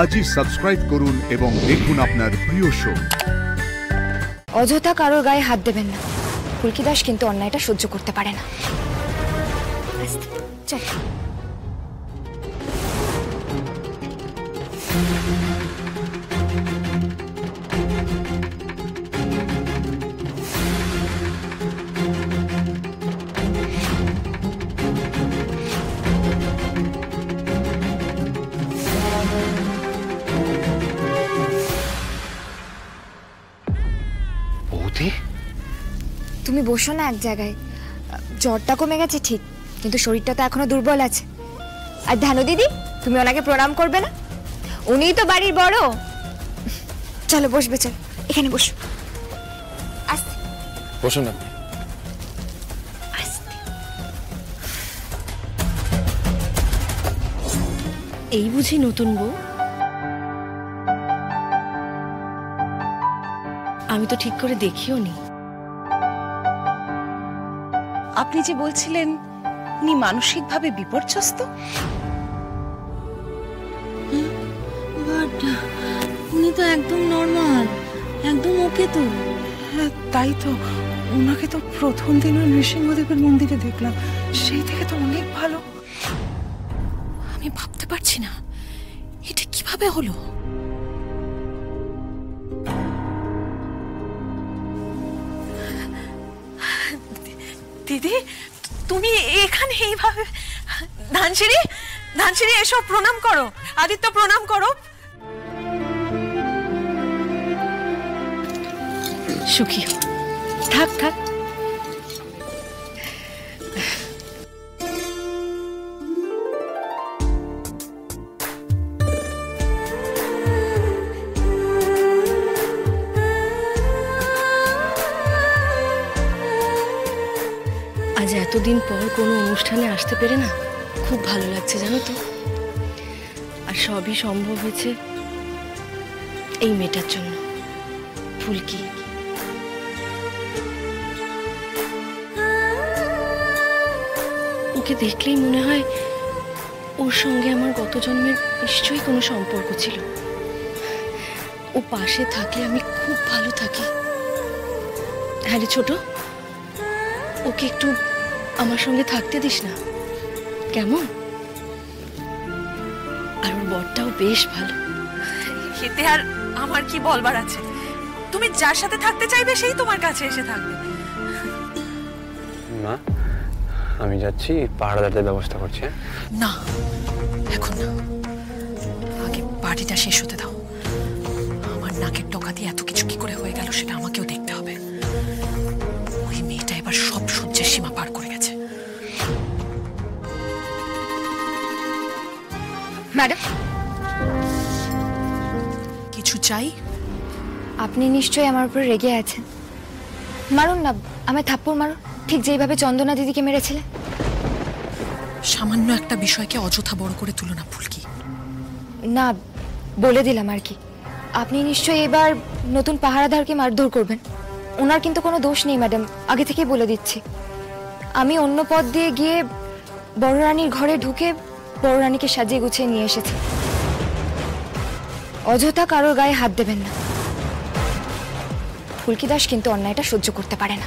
আজই সাবস্ক্রাইব করুন এবং দেখুন আপনার প্রিয় শো। অযথা কারোর গায়ে হাত দেবেন না। ফুলকি দাস কিন্তু অন্যায়টা সহ্য করতে পারে না। চল। তুমি বসো না এক জায়গায়। জ্বরটা কমে গেছে ঠিক, কিন্তু শরীরটা তো এখনো দুর্বল আছে। আর ধানু দিদি, তুমি ওনাকে প্রণাম করবে না? উনিই তো বাড়ির বড়। চলো বসবে, চল এখানে বসো। আস্তে বসুন আপনি। এই বুঝি নতুন বউ? আমি তো ঠিক করে দেখিও নি। আপনি যে বলছিলেন উনি মানসিকভাবে বিপর্যস্ত। উনি তো একদম নরমাল, একদম ওকে তো। হ্যাঁ তাই তো, ওনাকে তো প্রথম দিন ওই নৃসিংহদেবের মন্দিরে দেখলাম, সেই থেকে তো অনেক ভালো। আমি ভাবতে পারছি না এটা কিভাবে হলো। দিদি তুমি এখানে এইভাবে? ধানসিঁড়ি, ধানসিঁড়ি এসো, প্রণাম করো। আদিত্য প্রণাম করো। সুখী থাক থাক। আজ এতদিন পর কোনো অনুষ্ঠানে আসতে পেরে না খুব ভালো লাগছে জানো তো। আর সবই সম্ভব হয়েছে এই মেয়েটার জন্য, ফুলকি। ওকে দেখলেই মনে হয় ওর সঙ্গে আমার গত জন্মের নিশ্চয়ই কোনো সম্পর্ক ছিল। ও পাশে থাকলে আমি খুব ভালো থাকি। হ্যাঁ রে ছোট, ওকে একটু আমার সঙ্গে থাকতে দিস না কেমন? আর ওর বরটাও বেশ ভালো। এতে আর আমার কি বলবার আছে? তুমি যার সাথে থাকতে চাইবে সেই তোমার কাছে এসে থাকবে। মা আমি যাচ্ছি, পাহারাদারদের ব্যবস্থা করছি। না এখন না, আগে পার্টিটা শেষ হতে দাও। আমার নাকের টোকা দিয়ে এত কিছু কি করে হয়ে গেল সেটা আমাকেও দেখতে হবে। ওই মেয়েটা এবার সব সহ্যের সীমা পার করে গেছে। ম্যাডাম কিছু চাই? আপনি নিশ্চয়ই আমার উপর রেগে আছেন। মারুন না, আমায় থাপ্পড় মারুন, ঠিক যেইভাবে চন্দনা দিদিকে মেরেছিলে। সামান্য একটা বিষয়কে অযথা বড় করে তুলো না ফুলকি। না, বলে দিলাম আর কি। আপনি নিশ্চয়ই এবার নতুন পাহারাদারকে মারধর করবেন। ওনার কিন্তু কোনো দোষ নেই ম্যাডাম, আগে থেকেই বলে দিচ্ছি। আমি অন্য পথ দিয়ে গিয়ে বড় রানীর ঘরে ঢুকে বড় রানীকে সাজিয়ে গুছিয়ে নিয়ে এসেছি। অযথা কারোর গায়ে হাত দেবেন না। ফুলকি দাস কিন্তু অন্যায়টা সহ্য করতে পারে না।